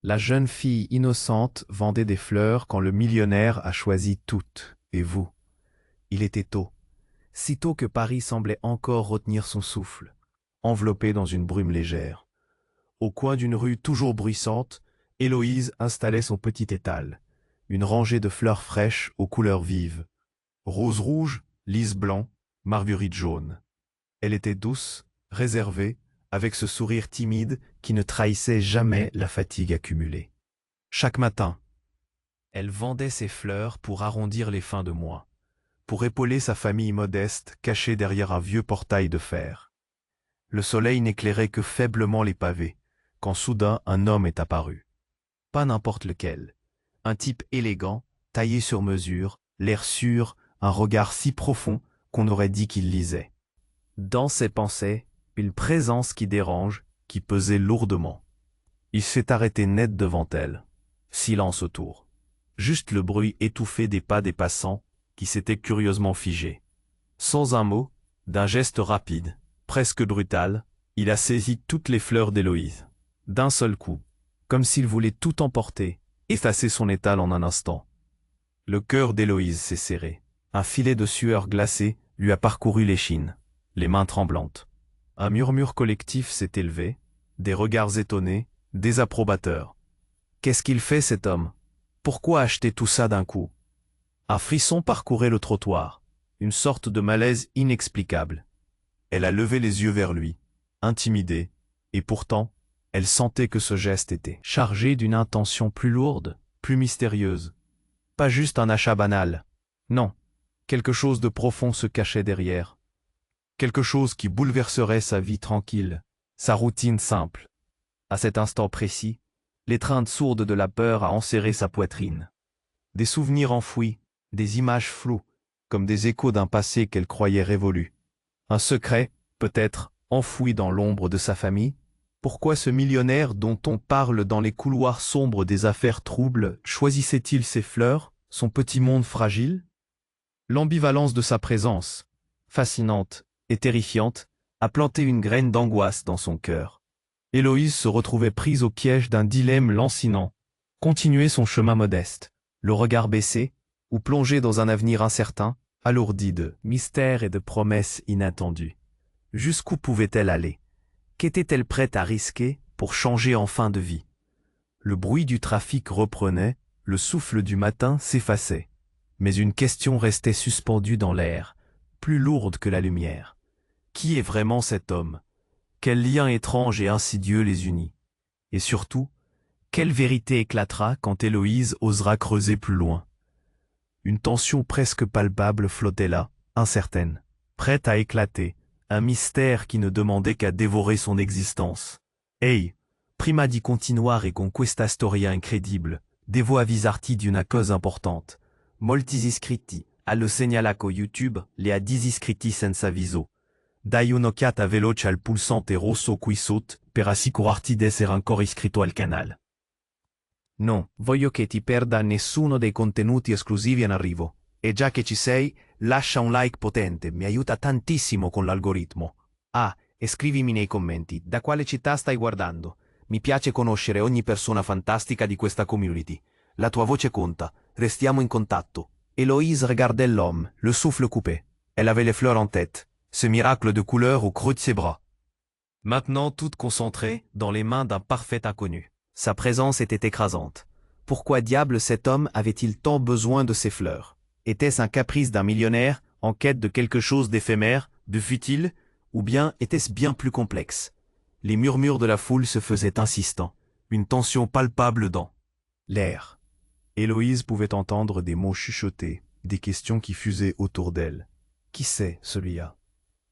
La jeune fille innocente vendait des fleurs quand le millionnaire a choisi toutes. Et vous? Il était tôt, si tôt que Paris semblait encore retenir son souffle, enveloppé dans une brume légère. Au coin d'une rue toujours bruissante, Héloïse installait son petit étal, une rangée de fleurs fraîches aux couleurs vives. Rose rouge, lys blanc, marguerite jaune. Elle était douce, réservée, avec ce sourire timide qui ne trahissait jamais la fatigue accumulée. Chaque matin, elle vendait ses fleurs pour arrondir les fins de mois, pour épauler sa famille modeste cachée derrière un vieux portail de fer. Le soleil n'éclairait que faiblement les pavés, quand soudain un homme est apparu. Pas n'importe lequel. Un type élégant, taillé sur mesure, l'air sûr, un regard si profond qu'on aurait dit qu'il lisait. Dans ses pensées, une présence qui dérange, qui pesait lourdement. Il s'est arrêté net devant elle. Silence autour. Juste le bruit étouffé des pas des passants, qui s'étaient curieusement figés. Sans un mot, d'un geste rapide, presque brutal, il a saisi toutes les fleurs d'Héloïse. D'un seul coup, comme s'il voulait tout emporter, effacer son étal en un instant. Le cœur d'Héloïse s'est serré. Un filet de sueur glacée lui a parcouru l'échine, les mains tremblantes. Un murmure collectif s'est élevé, des regards étonnés, désapprobateurs. Qu'est-ce qu'il fait cet homme? Pourquoi acheter tout ça d'un coup? Un frisson parcourait le trottoir, une sorte de malaise inexplicable. Elle a levé les yeux vers lui, intimidée, et pourtant, elle sentait que ce geste était chargé d'une intention plus lourde, plus mystérieuse. Pas juste un achat banal. Non, quelque chose de profond se cachait derrière. Quelque chose qui bouleverserait sa vie tranquille, sa routine simple. À cet instant précis, l'étreinte sourde de la peur a enserré sa poitrine. Des souvenirs enfouis, des images floues, comme des échos d'un passé qu'elle croyait révolu. Un secret, peut-être, enfoui dans l'ombre de sa famille. Pourquoi ce millionnaire dont on parle dans les couloirs sombres des affaires troubles choisissait-il ses fleurs, son petit monde fragile? L'ambivalence de sa présence, fascinante et terrifiante, a planté une graine d'angoisse dans son cœur. Héloïse se retrouvait prise au piège d'un dilemme lancinant. Continuer son chemin modeste, le regard baissé, ou plonger dans un avenir incertain, alourdi de mystères et de promesses inattendues. Jusqu'où pouvait-elle aller? Qu'était-elle prête à risquer pour changer enfin de vie? Le bruit du trafic reprenait, le souffle du matin s'effaçait. Mais une question restait suspendue dans l'air, plus lourde que la lumière. Qui est vraiment cet homme? Quel lien étrange et insidieux les unit? Et surtout, quelle vérité éclatera quand Héloïse osera creuser plus loin? Une tension presque palpable flottait là, incertaine, prête à éclater, un mystère qui ne demandait qu'à dévorer son existence. Ehi, prima di continuare con questa storia incredibile, devo avvisarti di una cosa importante. Molti iscritti, allo segnalaco YouTube, le a disiscritti senza viso. Dai un'occhiata veloce al pulsante rosso qui sotto, per assicurarti d'essere ancora iscritto al canale. Non, voglio che ti perda nessuno dei contenuti esclusivi in arrivo. E già che ci sei, lascia un like potente, mi aiuta tantissimo con l'algoritmo. Ah, e scrivimi nei commenti, da quale città stai guardando. Mi piace conoscere ogni persona fantastica di questa community. La tua voce conta, restiamo in contatto. Héloïse regardait l'homme, le souffle coupé. Elle avait les fleurs en tête, ce miracle de couleur au creux de ses bras. Maintenant toute concentrée, dans les mains d'un parfait inconnu. Sa présence était écrasante. Pourquoi diable cet homme avait-il tant besoin de ces fleurs? Était-ce un caprice d'un millionnaire, en quête de quelque chose d'éphémère, de futile, ou bien était-ce bien plus complexe? Les murmures de la foule se faisaient insistants, une tension palpable dans l'air. Héloïse pouvait entendre des mots chuchotés, des questions qui fusaient autour d'elle. Qui c'est, celui-là?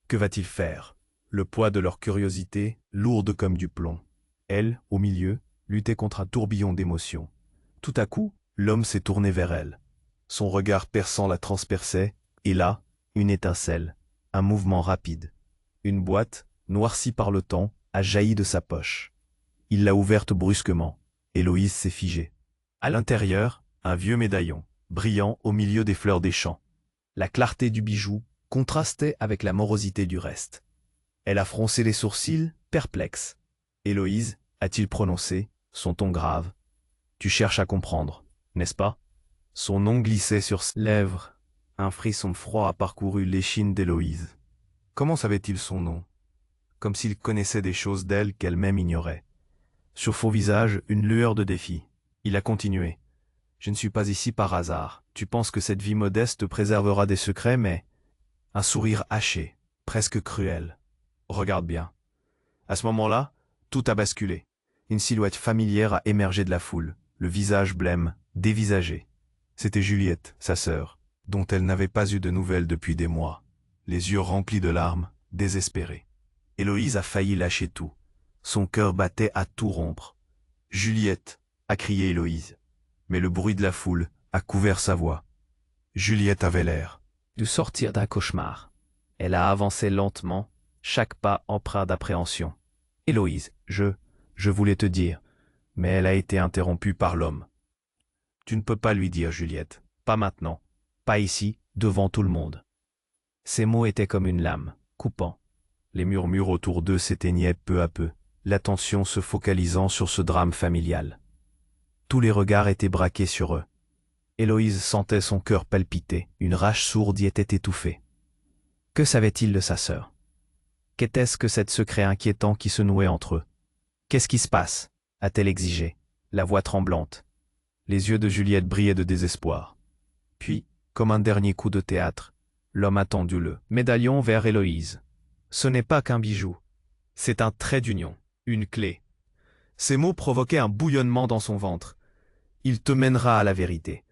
Que va-t-il faire? Le poids de leur curiosité, lourde comme du plomb. Elle, au milieu, luttait contre un tourbillon d'émotions. Tout à coup, l'homme s'est tourné vers elle. Son regard perçant la transperçait, et là, une étincelle, un mouvement rapide. Une boîte, noircie par le temps, a jailli de sa poche. Il l'a ouverte brusquement. Héloïse s'est figée. À l'intérieur, un vieux médaillon, brillant au milieu des fleurs des champs. La clarté du bijou contrastait avec la morosité du reste. Elle a froncé les sourcils, perplexe. Héloïse, a-t-il prononcé, son ton grave, Tu cherches à comprendre, n'est-ce pas? Son nom glissait sur ses lèvres. Un frisson froid a parcouru l'échine d'Héloïse. Comment savait-il son nom? Comme s'il connaissait des choses d'elle qu'elle-même ignorait. Sur son visage, une lueur de défi. Il a continué. Je ne suis pas ici par hasard. Tu penses que cette vie modeste te préservera des secrets, mais... Un sourire haché, presque cruel. Regarde bien. À ce moment-là, tout a basculé. Une silhouette familière a émergé de la foule, le visage blême, dévisagé. C'était Juliette, sa sœur, dont elle n'avait pas eu de nouvelles depuis des mois, les yeux remplis de larmes, désespérée. Héloïse a failli lâcher tout. Son cœur battait à tout rompre. « Juliette !» a crié Héloïse. Mais le bruit de la foule a couvert sa voix. Juliette avait l'air de sortir d'un cauchemar. Elle a avancé lentement, chaque pas empreint d'appréhension. « Héloïse, je voulais te dire, mais elle a été interrompue par l'homme. Tu ne peux pas lui dire, Juliette, pas maintenant, pas ici, devant tout le monde. » Ces mots étaient comme une lame, coupant. Les murmures autour d'eux s'éteignaient peu à peu, l'attention se focalisant sur ce drame familial. Tous les regards étaient braqués sur eux. Héloïse sentait son cœur palpiter, une rage sourde y était étouffée. Que savait-il de sa sœur? Qu'était-ce que cet secret inquiétant qui se nouait entre eux? Qu'est-ce qui se passe? A-t-elle exigé, la voix tremblante. Les yeux de Juliette brillaient de désespoir. Puis, comme un dernier coup de théâtre, l'homme a tendu le médaillon vers Héloïse. Ce n'est pas qu'un bijou. C'est un trait d'union, une clé. Ces mots provoquaient un bouillonnement dans son ventre. Il te mènera à la vérité.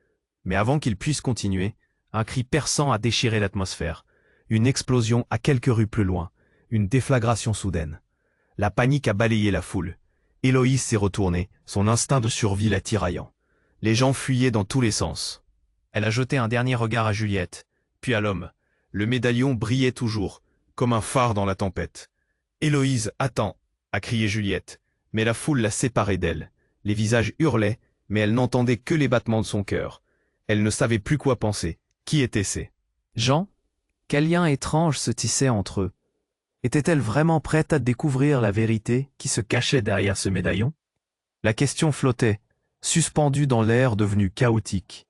Mais avant qu'il puisse continuer, un cri perçant a déchiré l'atmosphère. Une explosion à quelques rues plus loin. Une déflagration soudaine. La panique a balayé la foule. Héloïse s'est retournée, son instinct de survie la tiraillant. Les gens fuyaient dans tous les sens. Elle a jeté un dernier regard à Juliette, puis à l'homme. Le médaillon brillait toujours, comme un phare dans la tempête. « Héloïse, attends !» a crié Juliette, mais la foule l'a séparée d'elle. Les visages hurlaient, mais elle n'entendait que les battements de son cœur. Elle ne savait plus quoi penser. Qui étaient-ces gens? Quel lien étrange se tissait entre eux? Était-elle vraiment prête à découvrir la vérité qui se cachait derrière ce médaillon? La question flottait, suspendue dans l'air devenu chaotique.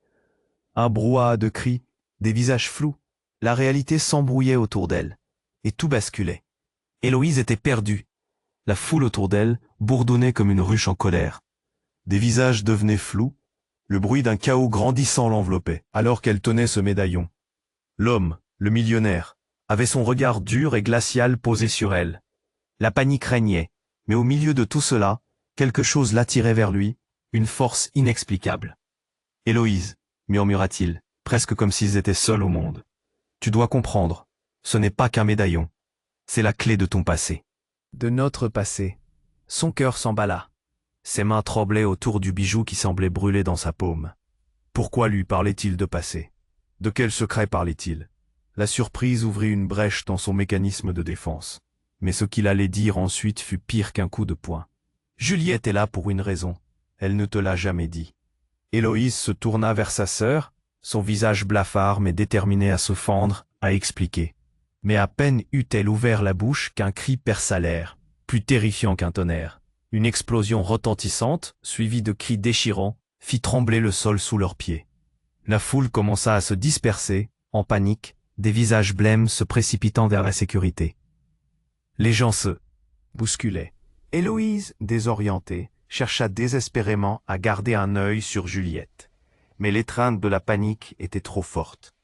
Un brouhaha de cris, des visages flous. La réalité s'embrouillait autour d'elle, et tout basculait. Héloïse était perdue. La foule autour d'elle bourdonnait comme une ruche en colère. Des visages devenaient flous, le bruit d'un chaos grandissant l'enveloppait, alors qu'elle tenait ce médaillon. L'homme, le millionnaire, avait son regard dur et glacial posé sur elle. La panique régnait, mais au milieu de tout cela, quelque chose l'attirait vers lui, une force inexplicable. « Héloïse » murmura-t-il, presque comme s'ils étaient seuls au monde. « Tu dois comprendre, ce n'est pas qu'un médaillon, c'est la clé de ton passé. » De notre passé. Son cœur s'emballa. Ses mains tremblaient autour du bijou qui semblait brûler dans sa paume. Pourquoi lui parlait-il de passé? De quel secret parlait-il? La surprise ouvrit une brèche dans son mécanisme de défense. Mais ce qu'il allait dire ensuite fut pire qu'un coup de poing. Juliette est là pour une raison. Elle ne te l'a jamais dit. Héloïse se tourna vers sa sœur, son visage blafard mais déterminé à se fendre, à expliquer. Mais à peine eut-elle ouvert la bouche qu'un cri perça l'air, plus terrifiant qu'un tonnerre. Une explosion retentissante, suivie de cris déchirants, fit trembler le sol sous leurs pieds. La foule commença à se disperser, en panique, des visages blêmes se précipitant vers la sécurité. Les gens se bousculaient. Héloïse, désorientée, chercha désespérément à garder un œil sur Juliette. Mais l'étreinte de la panique était trop forte.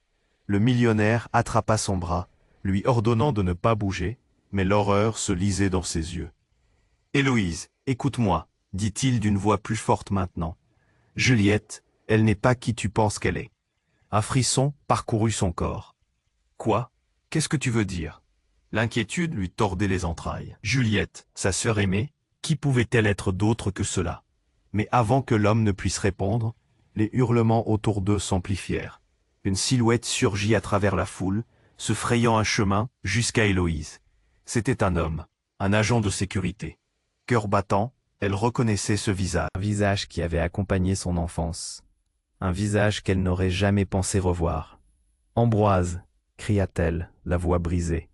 Le millionnaire attrapa son bras, lui ordonnant de ne pas bouger, mais l'horreur se lisait dans ses yeux. « Héloïse, écoute-moi, dit-il d'une voix plus forte maintenant. Juliette, elle n'est pas qui tu penses qu'elle est. » Un frisson parcourut son corps. « Quoi? Qu'est-ce que tu veux dire ?» L'inquiétude lui tordait les entrailles. Juliette, sa sœur aimée, qui pouvait-elle être d'autre que cela? Mais avant que l'homme ne puisse répondre, les hurlements autour d'eux s'amplifièrent. Une silhouette surgit à travers la foule, se frayant un chemin jusqu'à Héloïse. C'était un homme, un agent de sécurité. Cœur battant, elle reconnaissait ce visage. Un visage qui avait accompagné son enfance. Un visage qu'elle n'aurait jamais pensé revoir. « Ambroise !» cria-t-elle, la voix brisée.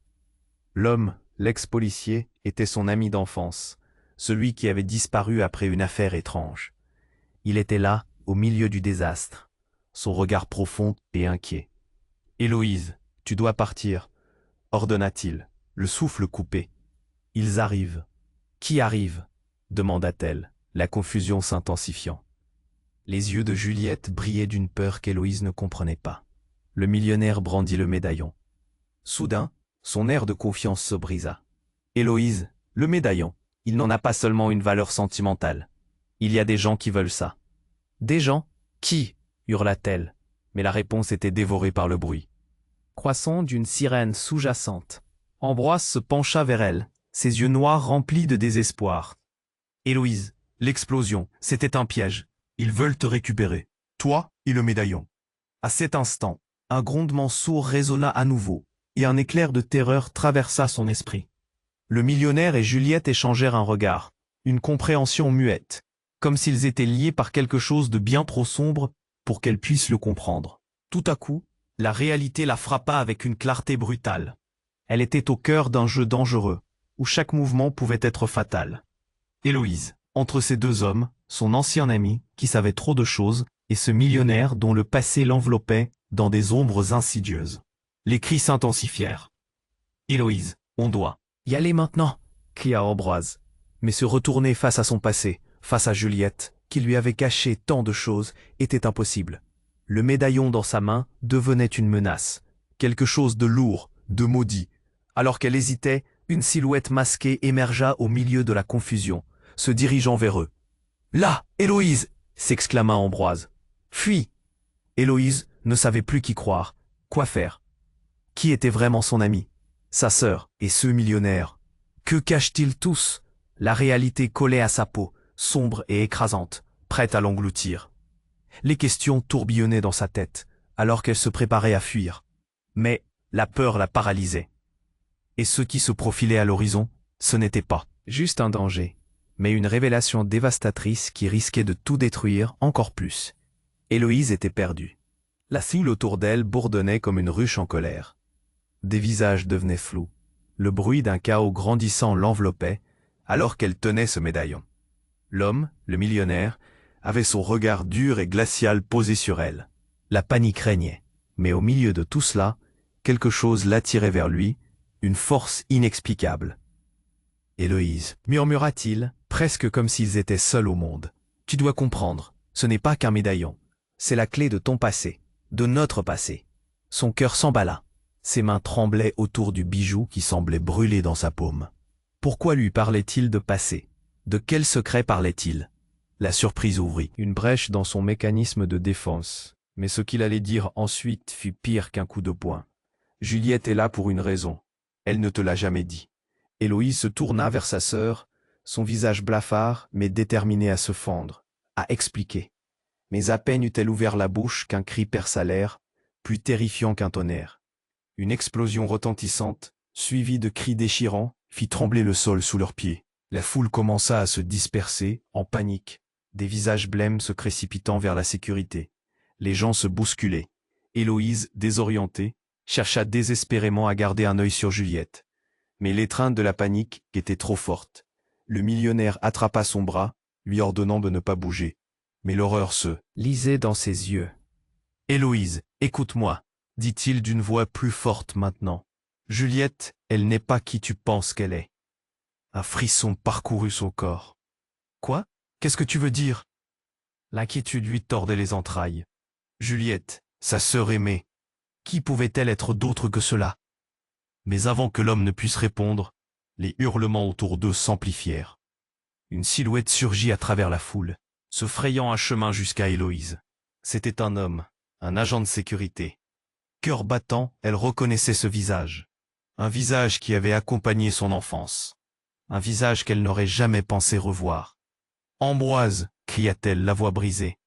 L'homme, l'ex-policier, était son ami d'enfance, celui qui avait disparu après une affaire étrange. Il était là, au milieu du désastre, son regard profond et inquiet. « Héloïse, tu dois partir, ordonna-t-il, le souffle coupé. Ils arrivent. Qui arrive? Demanda-t-elle, la confusion s'intensifiant. Les yeux de Juliette brillaient d'une peur qu'Héloïse ne comprenait pas. Le millionnaire brandit le médaillon. Soudain, son air de confiance se brisa. Héloïse, le médaillon, il n'en a pas seulement une valeur sentimentale. Il y a des gens qui veulent ça. Des gens? Qui? Hurla-t-elle, mais la réponse était dévorée par le bruit. Croissant d'une sirène sous-jacente. Ambroise se pencha vers elle, ses yeux noirs remplis de désespoir. Héloïse, l'explosion, c'était un piège. Ils veulent te récupérer, toi et le médaillon. À cet instant, un grondement sourd résonna à nouveau, et un éclair de terreur traversa son esprit. Le millionnaire et Juliette échangèrent un regard, une compréhension muette, comme s'ils étaient liés par quelque chose de bien trop sombre pour qu'elle puisse le comprendre. Tout à coup, la réalité la frappa avec une clarté brutale. Elle était au cœur d'un jeu dangereux, où chaque mouvement pouvait être fatal. Héloïse, entre ces deux hommes, son ancien ami, qui savait trop de choses, et ce millionnaire dont le passé l'enveloppait dans des ombres insidieuses. Les cris s'intensifièrent. « Héloïse, on doit y aller maintenant !» cria Ambroise. Mais se retourner face à son passé, face à Juliette, qui lui avait caché tant de choses, était impossible. Le médaillon dans sa main devenait une menace, quelque chose de lourd, de maudit. Alors qu'elle hésitait, une silhouette masquée émergea au milieu de la confusion, se dirigeant vers eux. « Là, Héloïse !» s'exclama Ambroise. « Fuis !» Héloïse ne savait plus qui croire, quoi faire. Qui était vraiment son ami? Sa sœur et ce millionnaire? Que cachent-ils tous? La réalité collait à sa peau, sombre et écrasante, prête à l'engloutir. Les questions tourbillonnaient dans sa tête, alors qu'elle se préparait à fuir. Mais la peur la paralysait. Et ce qui se profilait à l'horizon, ce n'était pas juste un danger, mais une révélation dévastatrice qui risquait de tout détruire encore plus. Héloïse était perdue. La foule autour d'elle bourdonnait comme une ruche en colère. Des visages devenaient flous. Le bruit d'un chaos grandissant l'enveloppait, alors qu'elle tenait ce médaillon. L'homme, le millionnaire, avait son regard dur et glacial posé sur elle. La panique régnait, mais au milieu de tout cela, quelque chose l'attirait vers lui, une force inexplicable. « Héloïse, murmura-t-il, presque comme s'ils étaient seuls au monde. Tu dois comprendre, ce n'est pas qu'un médaillon. C'est la clé de ton passé, de notre passé. » Son cœur s'emballa. Ses mains tremblaient autour du bijou qui semblait brûler dans sa paume. Pourquoi lui parlait-il de passé? De quel secret parlait-il? La surprise ouvrit une brèche dans son mécanisme de défense. Mais ce qu'il allait dire ensuite fut pire qu'un coup de poing. « Juliette est là pour une raison. Elle ne te l'a jamais dit. » Héloïse se tourna vers sa sœur, son visage blafard mais déterminé à se fendre, à expliquer. Mais à peine eut-elle ouvert la bouche qu'un cri perça l'air, plus terrifiant qu'un tonnerre. Une explosion retentissante, suivie de cris déchirants, fit trembler le sol sous leurs pieds. La foule commença à se disperser, en panique, des visages blêmes se précipitant vers la sécurité. Les gens se bousculaient. Héloïse, désorientée, chercha désespérément à garder un œil sur Juliette. Mais l'étreinte de la panique était trop forte. Le millionnaire attrapa son bras, lui ordonnant de ne pas bouger. Mais l'horreur se lisait dans ses yeux. « Héloïse, écoute-moi, » dit-il d'une voix plus forte maintenant. « Juliette, elle n'est pas qui tu penses qu'elle est. » Un frisson parcourut son corps. « Quoi? Qu'est-ce que tu veux dire ?» L'inquiétude lui tordait les entrailles. Juliette, sa sœur aimée, qui pouvait-elle être d'autre que cela? Mais avant que l'homme ne puisse répondre, les hurlements autour d'eux s'amplifièrent. Une silhouette surgit à travers la foule, se frayant un chemin jusqu'à Héloïse. C'était un homme, un agent de sécurité. Cœur battant, elle reconnaissait ce visage. Un visage qui avait accompagné son enfance. Un visage qu'elle n'aurait jamais pensé revoir. « Ambroise !» cria-t-elle, la voix brisée.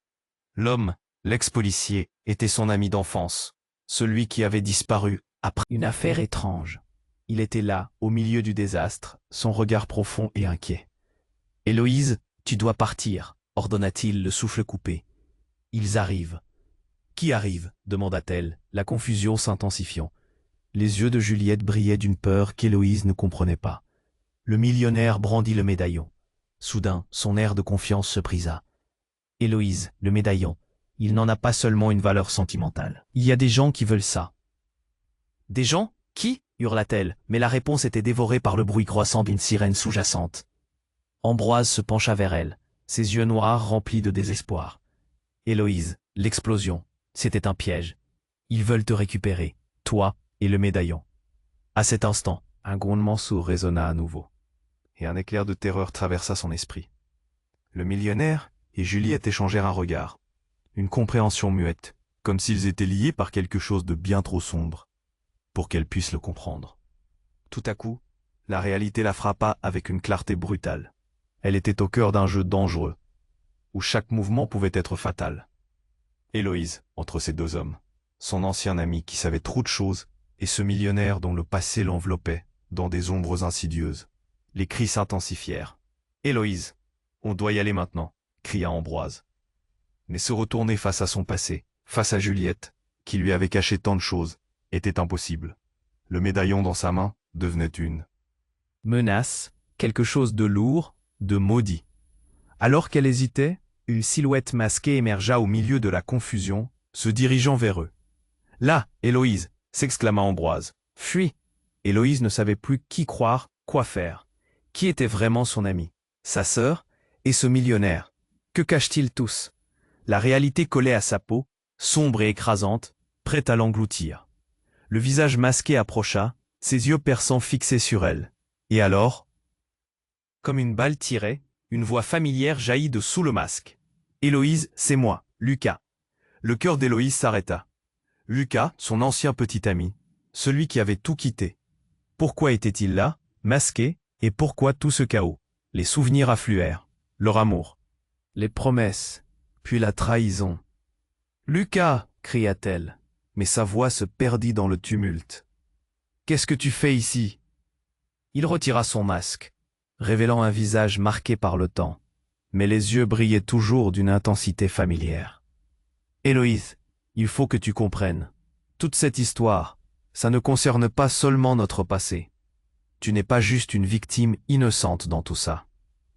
L'homme, l'ex-policier, était son ami d'enfance, celui qui avait disparu après une affaire étrange. Il était là, au milieu du désastre, son regard profond et inquiet. « Héloïse, tu dois partir » ordonna-t-il, le souffle coupé. « Ils arrivent. »« Qui arrive » demanda-t-elle, la confusion s'intensifiant. Les yeux de Juliette brillaient d'une peur qu'Héloïse ne comprenait pas. Le millionnaire brandit le médaillon. Soudain, son air de confiance se brisa. Héloïse, le médaillon, il n'en a pas seulement une valeur sentimentale. Il y a des gens qui veulent ça. Des gens? Qui? Hurla-t-elle, mais la réponse était dévorée par le bruit croissant d'une sirène sous-jacente. Ambroise se pencha vers elle, ses yeux noirs remplis de désespoir. Héloïse, l'explosion, c'était un piège. Ils veulent te récupérer, toi et le médaillon. À cet instant, un grondement sourd résonna à nouveau, et un éclair de terreur traversa son esprit. Le millionnaire et Juliette échangèrent un regard, une compréhension muette, comme s'ils étaient liés par quelque chose de bien trop sombre, pour qu'elle puisse le comprendre. Tout à coup, la réalité la frappa avec une clarté brutale. Elle était au cœur d'un jeu dangereux, où chaque mouvement pouvait être fatal. Héloïse, entre ces deux hommes, son ancien ami qui savait trop de choses, et ce millionnaire dont le passé l'enveloppait, dans des ombres insidieuses. Les cris s'intensifièrent. « Héloïse, on doit y aller maintenant !» cria Ambroise. Mais se retourner face à son passé, face à Juliette, qui lui avait caché tant de choses, était impossible. Le médaillon dans sa main devenait une menace, quelque chose de lourd, de maudit. Alors qu'elle hésitait, une silhouette masquée émergea au milieu de la confusion, se dirigeant vers eux. « Là, Héloïse !» s'exclama Ambroise. « Fuis !» Héloïse ne savait plus qui croire, quoi faire. Qui était vraiment son ami? Sa sœur? Et ce millionnaire? Que cachent-ils tous? La réalité collait à sa peau, sombre et écrasante, prête à l'engloutir. Le visage masqué approcha, ses yeux perçants fixés sur elle. Et alors, comme une balle tirée, une voix familière jaillit de sous le masque. « Héloïse, c'est moi, Lucas. » Le cœur d'Héloïse s'arrêta. Lucas, son ancien petit ami, celui qui avait tout quitté. Pourquoi était-il là, masqué, et pourquoi tout ce chaos? Les souvenirs affluèrent, leur amour, les promesses, puis la trahison. « Lucas !» cria-t-elle, mais sa voix se perdit dans le tumulte. « Qu'est-ce que tu fais ici ?» Il retira son masque, révélant un visage marqué par le temps, mais les yeux brillaient toujours d'une intensité familière. « Héloïse, il faut que tu comprennes. Toute cette histoire, ça ne concerne pas seulement notre passé. Tu n'es pas juste une victime innocente dans tout ça. »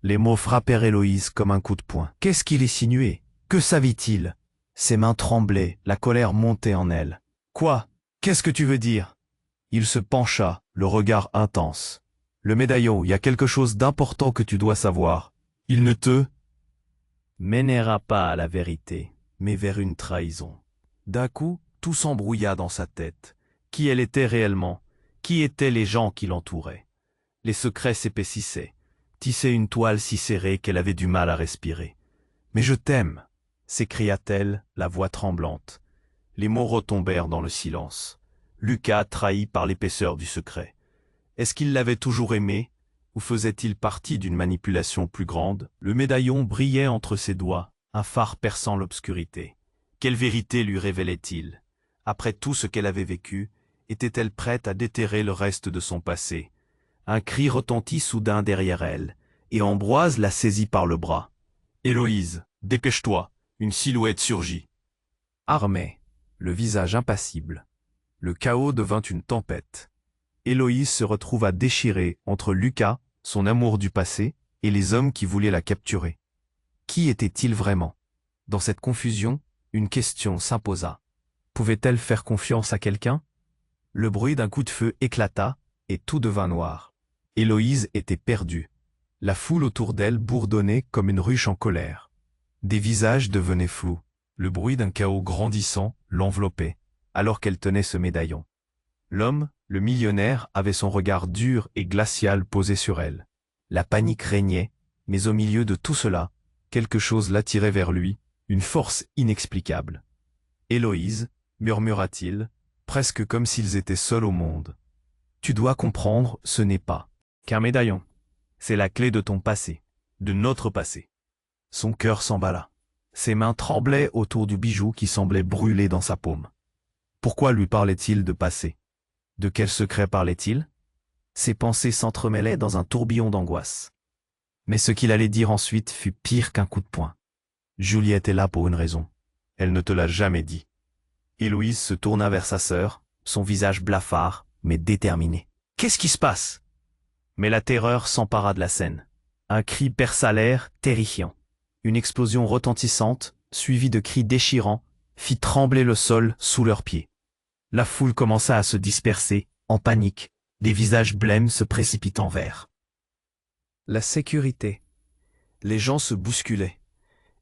Les mots frappèrent Héloïse comme un coup de poing. Qu'est-ce qu'il insinuait? Que savait-il? Ses mains tremblaient, la colère montait en elle. « Quoi? Qu'est-ce que tu veux dire ?» Il se pencha, le regard intense. « Le médaillon, il y a quelque chose d'important que tu dois savoir. Il ne te mènera pas à la vérité, mais vers une trahison. » D'un coup, tout s'embrouilla dans sa tête. Qui elle était réellement? Qui étaient les gens qui l'entouraient? Les secrets s'épaississaient, tissaient une toile si serrée qu'elle avait du mal à respirer. « Mais je t'aime !» s'écria-t-elle, la voix tremblante. Les mots retombèrent dans le silence. Lucas trahi par l'épaisseur du secret. Est-ce qu'il l'avait toujours aimé, ou faisait-il partie d'une manipulation plus grande? Le médaillon brillait entre ses doigts, un phare perçant l'obscurité. Quelle vérité lui révélait-il? Après tout ce qu'elle avait vécu, était-elle prête à déterrer le reste de son passé? Un cri retentit soudain derrière elle, et Ambroise la saisit par le bras. « Héloïse, dépêche-toi !» Une silhouette surgit. Armée, le visage impassible. Le chaos devint une tempête. Héloïse se retrouva déchirée entre Lucas, son amour du passé, et les hommes qui voulaient la capturer. Qui était-il vraiment? Dans cette confusion, une question s'imposa. Pouvait-elle faire confiance à quelqu'un? Le bruit d'un coup de feu éclata, et tout devint noir. Héloïse était perdue. La foule autour d'elle bourdonnait comme une ruche en colère. Des visages devenaient flous. Le bruit d'un chaos grandissant l'enveloppait, alors qu'elle tenait ce médaillon. L'homme, le millionnaire, avait son regard dur et glacial posé sur elle. La panique régnait, mais au milieu de tout cela, quelque chose l'attirait vers lui, une force inexplicable. « Héloïse » murmura-t-il, presque comme s'ils étaient seuls au monde. « Tu dois comprendre, ce n'est pas qu'un médaillon. C'est la clé de ton passé, de notre passé. » Son cœur s'emballa. Ses mains tremblaient autour du bijou qui semblait brûler dans sa paume. Pourquoi lui parlait-il de passé? De quel secret parlait-il? Ses pensées s'entremêlaient dans un tourbillon d'angoisse. Mais ce qu'il allait dire ensuite fut pire qu'un coup de poing. Juliette est là pour une raison. Elle ne te l'a jamais dit. Héloïse se tourna vers sa sœur, son visage blafard, mais déterminé. « Qu'est-ce qui se passe ?» Mais la terreur s'empara de la scène. Un cri perça l'air, terrifiant. Une explosion retentissante, suivie de cris déchirants, fit trembler le sol sous leurs pieds. La foule commença à se disperser, en panique, des visages blêmes se précipitant vers la sécurité. Les gens se bousculaient.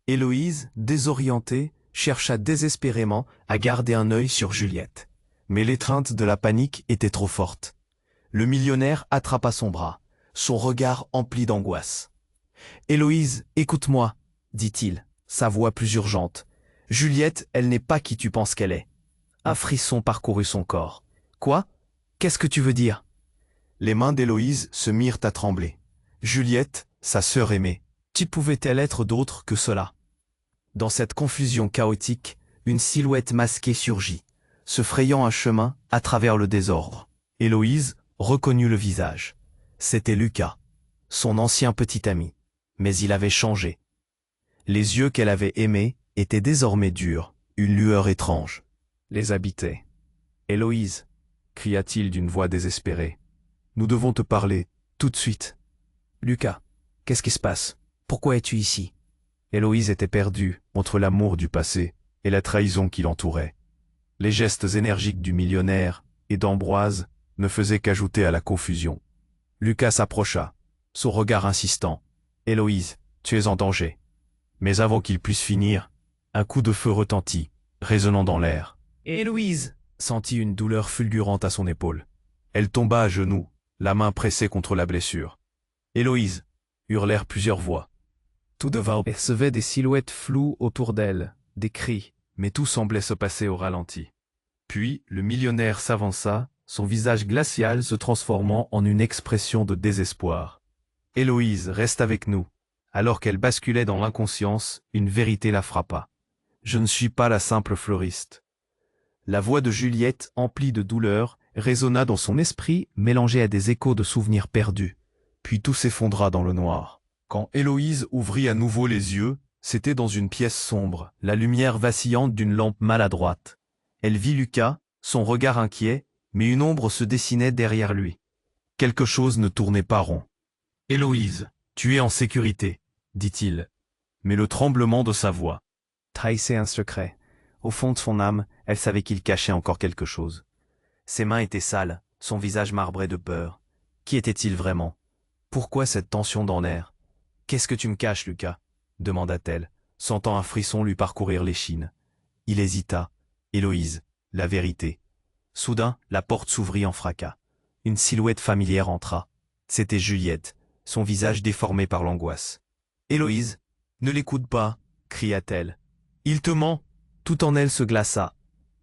Héloïse, désorientée, chercha désespérément à garder un œil sur Juliette. Mais l'étreinte de la panique était trop forte. Le millionnaire attrapa son bras, son regard empli d'angoisse. « Héloïse, écoute-moi, dit-il, sa voix plus urgente. Juliette, elle n'est pas qui tu penses qu'elle est. » Un frisson parcourut son corps. « Quoi? Qu'est-ce que tu veux dire ?» Les mains d'Héloïse se mirent à trembler. Juliette, sa sœur aimée, qui pouvait-elle être d'autre que cela? Dans cette confusion chaotique, une silhouette masquée surgit, se frayant un chemin à travers le désordre. Héloïse reconnut le visage. C'était Lucas, son ancien petit ami. Mais il avait changé. Les yeux qu'elle avait aimés étaient désormais durs, une lueur étrange les habitait. « Héloïse, cria-t-il d'une voix désespérée, nous devons te parler, tout de suite. »« Lucas, qu'est-ce qui se passe? Pourquoi es-tu ici ?» Héloïse était perdue entre l'amour du passé et la trahison qui l'entourait. Les gestes énergiques du millionnaire et d'Ambroise ne faisaient qu'ajouter à la confusion. Lucas s'approcha, son regard insistant. « Héloïse, tu es en danger. » Mais avant qu'il puisse finir, un coup de feu retentit, résonnant dans l'air. Héloïse sentit une douleur fulgurante à son épaule. Elle tomba à genoux, la main pressée contre la blessure. « Héloïse !» hurlèrent plusieurs voix. Tout devint percevait des silhouettes floues autour d'elle, des cris, mais tout semblait se passer au ralenti. Puis, le millionnaire s'avança, son visage glacial se transformant en une expression de désespoir. « Héloïse, reste avec nous. » Alors qu'elle basculait dans l'inconscience, une vérité la frappa. « Je ne suis pas la simple fleuriste. » La voix de Juliette, emplie de douleur, résonna dans son esprit, mélangée à des échos de souvenirs perdus. Puis tout s'effondra dans le noir. Quand Héloïse ouvrit à nouveau les yeux, c'était dans une pièce sombre, la lumière vacillante d'une lampe maladroite. Elle vit Lucas, son regard inquiet, mais une ombre se dessinait derrière lui. Quelque chose ne tournait pas rond. « Héloïse, tu es en sécurité, » dit-il. Mais le tremblement de sa voix trahissait un secret. Au fond de son âme, elle savait qu'il cachait encore quelque chose. Ses mains étaient sales, son visage marbré de peur. Qui était-il vraiment? Pourquoi cette tension dans l'air? « Qu'est-ce que tu me caches, Lucas ?» demanda-t-elle, sentant un frisson lui parcourir l'échine. Il hésita. « Héloïse, la vérité. » Soudain, la porte s'ouvrit en fracas. Une silhouette familière entra. C'était Juliette, son visage déformé par l'angoisse. « Héloïse, ne l'écoute pas !» cria-t-elle. « Il te ment !» Tout en elle se glaça.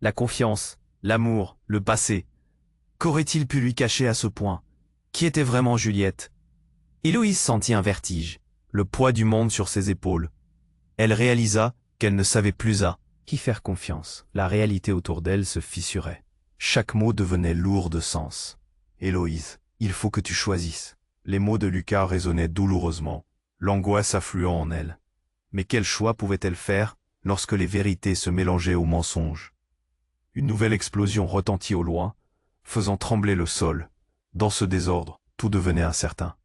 La confiance, l'amour, le passé. Qu'aurait-il pu lui cacher à ce point? Qui était vraiment Juliette? Héloïse sentit un vertige, le poids du monde sur ses épaules. Elle réalisa qu'elle ne savait plus à qui faire confiance. La réalité autour d'elle se fissurait. Chaque mot devenait lourd de sens. « Héloïse, il faut que tu choisisses. » Les mots de Lucas résonnaient douloureusement, l'angoisse affluant en elle. Mais quel choix pouvait-elle faire lorsque les vérités se mélangeaient aux mensonges? Une nouvelle explosion retentit au loin, faisant trembler le sol. Dans ce désordre, tout devenait incertain.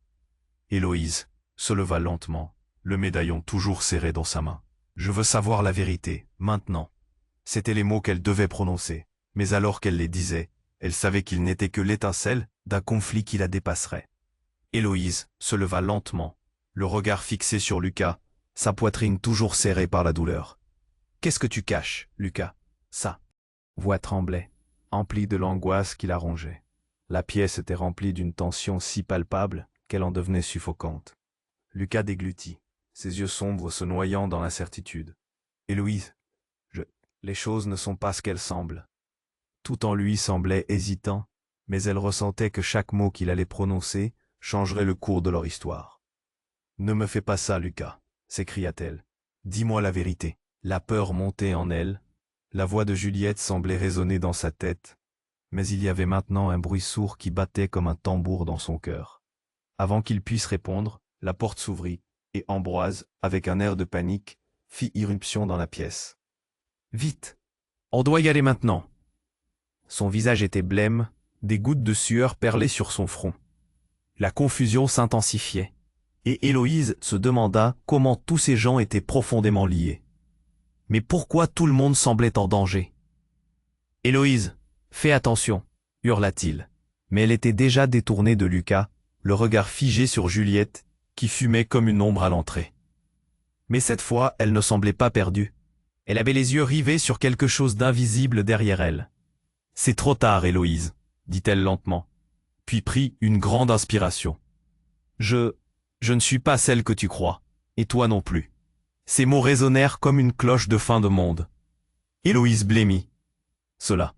Héloïse se leva lentement, le médaillon toujours serré dans sa main. « Je veux savoir la vérité, maintenant. » C'étaient les mots qu'elle devait prononcer, mais alors qu'elle les disait, elle savait qu'ils n'étaient que l'étincelle d'un conflit qui la dépasserait. Héloïse se leva lentement, le regard fixé sur Lucas, sa poitrine toujours serrée par la douleur. « Qu'est-ce que tu caches, Lucas? Ça ?» Voix tremblait, emplie de l'angoisse qui la rongeait. La pièce était remplie d'une tension si palpable qu'elle en devenait suffocante. Lucas déglutit, ses yeux sombres se noyant dans l'incertitude. « Héloïse, les choses ne sont pas ce qu'elles semblent. » Tout en lui semblait hésitant, mais elle ressentait que chaque mot qu'il allait prononcer changerait le cours de leur histoire. « Ne me fais pas ça, Lucas, » s'écria-t-elle. « Dis-moi la vérité. » La peur montait en elle. La voix de Juliette semblait résonner dans sa tête, mais il y avait maintenant un bruit sourd qui battait comme un tambour dans son cœur. Avant qu'il puisse répondre, la porte s'ouvrit, et Ambroise, avec un air de panique, fit irruption dans la pièce. « Vite! On doit y aller maintenant !» Son visage était blême, des gouttes de sueur perlaient sur son front. La confusion s'intensifiait. Et Héloïse se demanda comment tous ces gens étaient profondément liés. Mais pourquoi tout le monde semblait en danger? Héloïse, fais attention, hurla-t-il. Mais elle était déjà détournée de Lucas, le regard figé sur Juliette, qui fumait comme une ombre à l'entrée. Mais cette fois, elle ne semblait pas perdue. Elle avait les yeux rivés sur quelque chose d'invisible derrière elle. « C'est trop tard, Héloïse, » dit-elle lentement, puis prit une grande inspiration. « Je ne suis pas celle que tu crois, et toi non plus. » Ces mots résonnèrent comme une cloche de fin de monde. Héloïse blêmit. Cela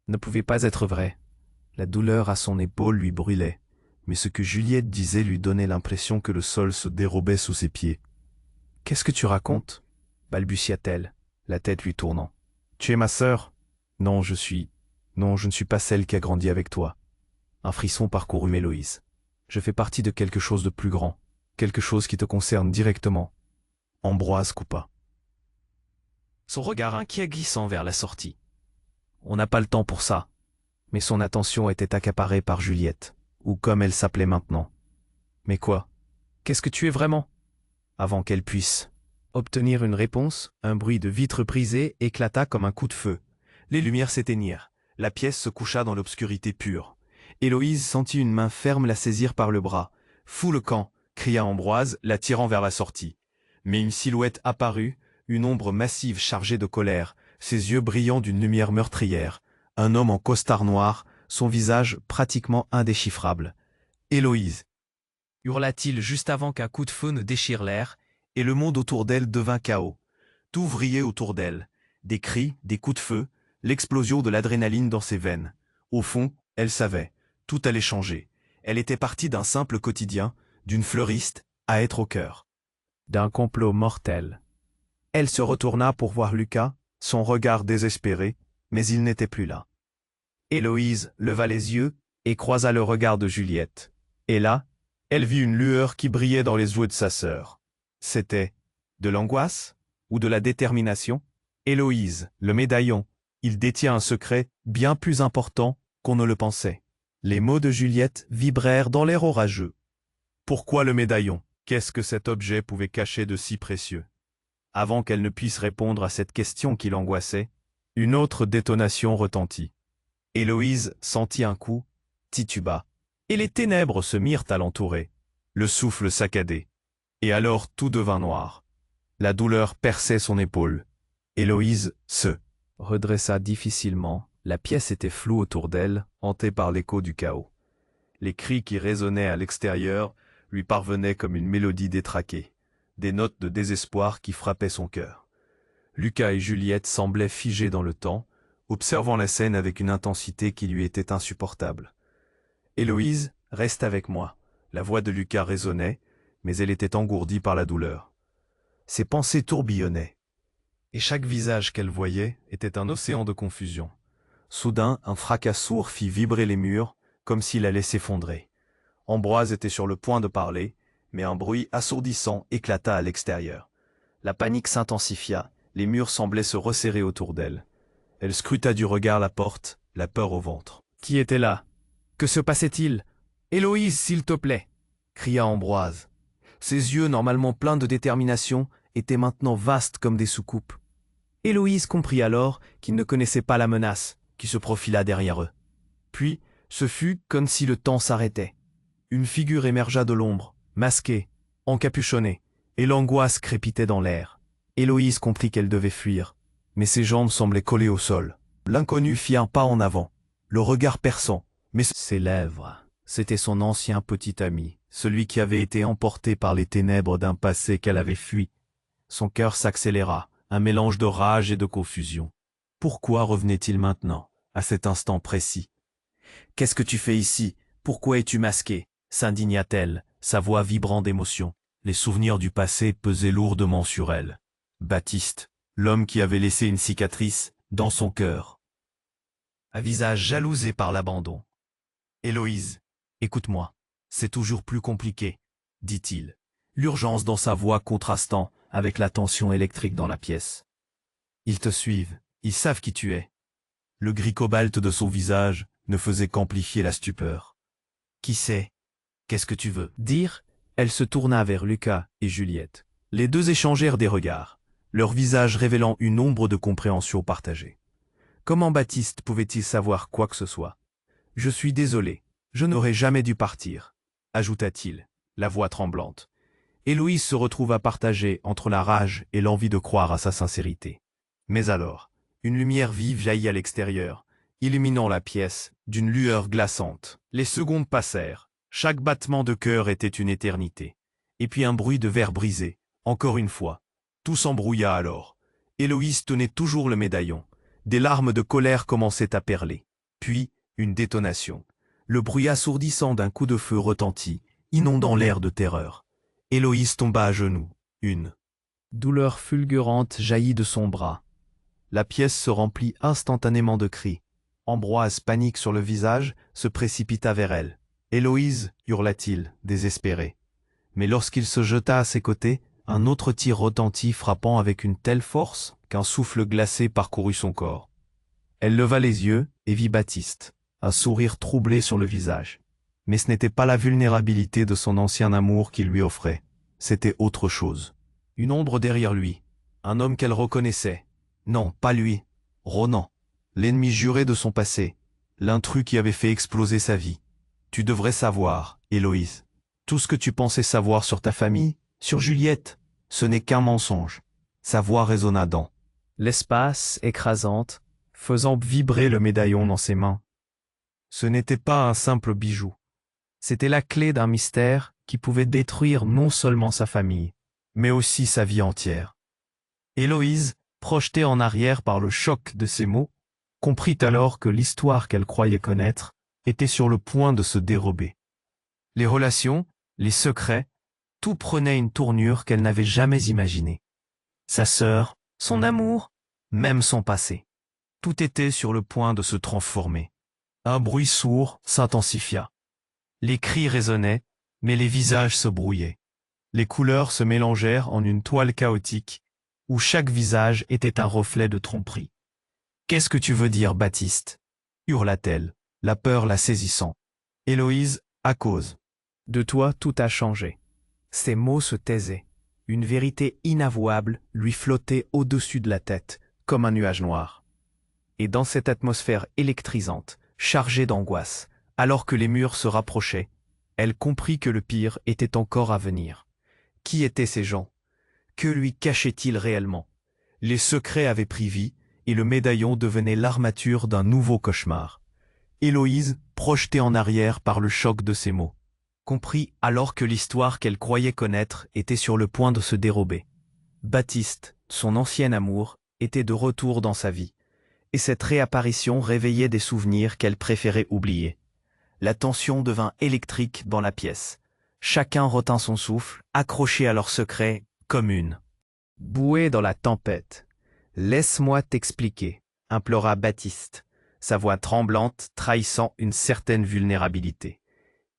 ne pouvait pas être vrai. La douleur à son épaule lui brûlait, mais ce que Juliette disait lui donnait l'impression que le sol se dérobait sous ses pieds. « Qu'est-ce que tu racontes ?» balbutia-t-elle, la tête lui tournant. « Tu es ma sœur ? » Non, je ne suis pas celle qui a grandi avec toi. Un frisson parcourut Héloïse. Je fais partie de quelque chose de plus grand, quelque chose qui te concerne directement. Ambroise coupa. Son regard inquiet glissant vers la sortie. On n'a pas le temps pour ça. Mais son attention était accaparée par Juliette, ou comme elle s'appelait maintenant. Mais quoi? Qu'est-ce que tu es vraiment? Avant qu'elle puisse obtenir une réponse, un bruit de vitres brisées éclata comme un coup de feu. Les lumières s'éteignirent. La pièce se coucha dans l'obscurité pure. Héloïse sentit une main ferme la saisir par le bras. « Fous le camp !» cria Ambroise, la tirant vers la sortie. Mais une silhouette apparut, une ombre massive chargée de colère, ses yeux brillants d'une lumière meurtrière. Un homme en costard noir, son visage pratiquement indéchiffrable. « Héloïse !» hurla-t-il juste avant qu'un coup de feu ne déchire l'air, et le monde autour d'elle devint chaos. Tout vrillait autour d'elle. Des cris, des coups de feu, l'explosion de l'adrénaline dans ses veines. Au fond, elle savait, tout allait changer. Elle était partie d'un simple quotidien, d'une fleuriste, à être au cœur d'un complot mortel. Elle se retourna pour voir Lucas, son regard désespéré, mais il n'était plus là. Héloïse leva les yeux et croisa le regard de Juliette. Et là, elle vit une lueur qui brillait dans les yeux de sa sœur. C'était de l'angoisse ou de la détermination? Héloïse, le médaillon, il détient un secret bien plus important qu'on ne le pensait. Les mots de Juliette vibrèrent dans l'air orageux. Pourquoi le médaillon? Qu'est-ce que cet objet pouvait cacher de si précieux? Avant qu'elle ne puisse répondre à cette question qui l'angoissait, une autre détonation retentit. Héloïse sentit un coup, tituba, et les ténèbres se mirent à l'entourer, le souffle saccadé. Et alors tout devint noir. La douleur perçait son épaule. Héloïse se redressa difficilement. La pièce était floue autour d'elle, hantée par l'écho du chaos. Les cris qui résonnaient à l'extérieur lui parvenaient comme une mélodie détraquée, des notes de désespoir qui frappaient son cœur. Lucas et Juliette semblaient figés dans le temps, observant la scène avec une intensité qui lui était insupportable. « Héloïse, reste avec moi !» La voix de Lucas résonnait, mais elle était engourdie par la douleur. Ses pensées tourbillonnaient, et chaque visage qu'elle voyait était un océan de confusion. Soudain, un fracas sourd fit vibrer les murs, comme s'il allait s'effondrer. Ambroise était sur le point de parler, mais un bruit assourdissant éclata à l'extérieur. La panique s'intensifia, les murs semblaient se resserrer autour d'elle. Elle scruta du regard la porte, la peur au ventre. Qui était là? Que se passait-il? Héloïse, s'il te plaît, cria Ambroise. Ses yeux, normalement pleins de détermination, étaient maintenant vastes comme des soucoupes. Héloïse comprit alors qu'il ne connaissait pas la menace qui se profila derrière eux. Puis, ce fut comme si le temps s'arrêtait. Une figure émergea de l'ombre, masquée, encapuchonnée, et l'angoisse crépitait dans l'air. Héloïse comprit qu'elle devait fuir, mais ses jambes semblaient collées au sol. L'inconnu fit un pas en avant, le regard perçant, mais ses lèvres, c'était son ancien petit ami, celui qui avait été emporté par les ténèbres d'un passé qu'elle avait fui. Son cœur s'accéléra, un mélange de rage et de confusion. Pourquoi revenait-il maintenant, à cet instant précis? « Qu'est-ce que tu fais ici? Pourquoi es-tu masqué ?» s'indigna-t-elle, sa voix vibrant d'émotion. Les souvenirs du passé pesaient lourdement sur elle. Baptiste, l'homme qui avait laissé une cicatrice dans son cœur. Un visage jalousé par l'abandon. « Héloïse, écoute-moi, c'est toujours plus compliqué, » dit-il, l'urgence dans sa voix contrastant avec la tension électrique dans la pièce. « Ils te suivent, ils savent qui tu es. » Le gris cobalt de son visage ne faisait qu'amplifier la stupeur. « Qui c'est? Qu'est-ce que tu veux dire ?» Elle se tourna vers Lucas et Juliette. Les deux échangèrent des regards, leurs visages révélant une ombre de compréhension partagée. Comment Baptiste pouvait-il savoir quoi que ce soit? « Je suis désolé, je n'aurais jamais dû partir, » ajouta-t-il, la voix tremblante. Héloïse se retrouva partagée entre la rage et l'envie de croire à sa sincérité. Mais alors, une lumière vive jaillit à l'extérieur, illuminant la pièce d'une lueur glaçante. Les secondes passèrent, chaque battement de cœur était une éternité. Et puis un bruit de verre brisé, encore une fois. Tout s'embrouilla alors. Héloïse tenait toujours le médaillon. Des larmes de colère commençaient à perler. Puis, une détonation. Le bruit assourdissant d'un coup de feu retentit, inondant l'air de terreur. Héloïse tomba à genoux. Une douleur fulgurante jaillit de son bras. La pièce se remplit instantanément de cris. Ambroise, panique sur le visage, se précipita vers elle. « Héloïse » hurla-t-il, désespéré. Mais lorsqu'il se jeta à ses côtés, un autre tir retentit, frappant avec une telle force qu'un souffle glacé parcourut son corps. Elle leva les yeux et vit Baptiste, un sourire troublé sur le visage. Mais ce n'était pas la vulnérabilité de son ancien amour qu'il lui offrait, c'était autre chose. Une ombre derrière lui, un homme qu'elle reconnaissait. Non, pas lui, Ronan, l'ennemi juré de son passé, l'intrus qui avait fait exploser sa vie. Tu devrais savoir, Héloïse, tout ce que tu pensais savoir sur ta famille, sur Juliette, ce n'est qu'un mensonge. Sa voix résonna dans l'espace écrasante, faisant vibrer le médaillon dans ses mains. Ce n'était pas un simple bijou. C'était la clé d'un mystère qui pouvait détruire non seulement sa famille, mais aussi sa vie entière. Héloïse, projetée en arrière par le choc de ces mots, comprit alors que l'histoire qu'elle croyait connaître était sur le point de se dérober. Les relations, les secrets, tout prenait une tournure qu'elle n'avait jamais imaginée. Sa sœur, son amour, même son passé. Tout était sur le point de se transformer. Un bruit sourd s'intensifia. Les cris résonnaient, mais les visages se brouillaient. Les couleurs se mélangèrent en une toile chaotique, où chaque visage était un reflet de tromperie. « Qu'est-ce que tu veux dire, Baptiste » hurla-t-elle, la peur la saisissant. « Héloïse, à cause de toi, tout a changé. » Ses mots se taisaient. Une vérité inavouable lui flottait au-dessus de la tête, comme un nuage noir. Et dans cette atmosphère électrisante, chargée d'angoisse, alors que les murs se rapprochaient, elle comprit que le pire était encore à venir. Qui étaient ces gens? Que lui cachaient-ils réellement? Les secrets avaient pris vie, et le médaillon devenait l'armature d'un nouveau cauchemar. Héloïse, projetée en arrière par le choc de ces mots, comprit alors que l'histoire qu'elle croyait connaître était sur le point de se dérober. Baptiste, son ancien amour, était de retour dans sa vie, et cette réapparition réveillait des souvenirs qu'elle préférait oublier. La tension devint électrique dans la pièce. Chacun retint son souffle, accroché à leur secret, comme une bouée dans la tempête. « Laisse-moi t'expliquer » implora Baptiste, sa voix tremblante trahissant une certaine vulnérabilité.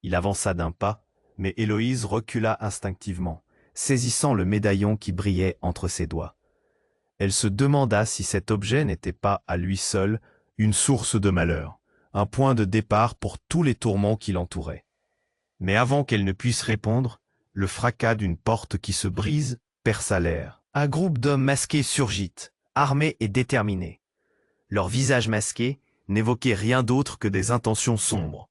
Il avança d'un pas, mais Héloïse recula instinctivement, saisissant le médaillon qui brillait entre ses doigts. Elle se demanda si cet objet n'était pas, à lui seul, une source de malheur, un point de départ pour tous les tourments qui l'entouraient. Mais avant qu'elle ne puisse répondre, le fracas d'une porte qui se brise perça l'air. Un groupe d'hommes masqués surgit, armés et déterminés. Leurs visages masqués n'évoquaient rien d'autre que des intentions sombres.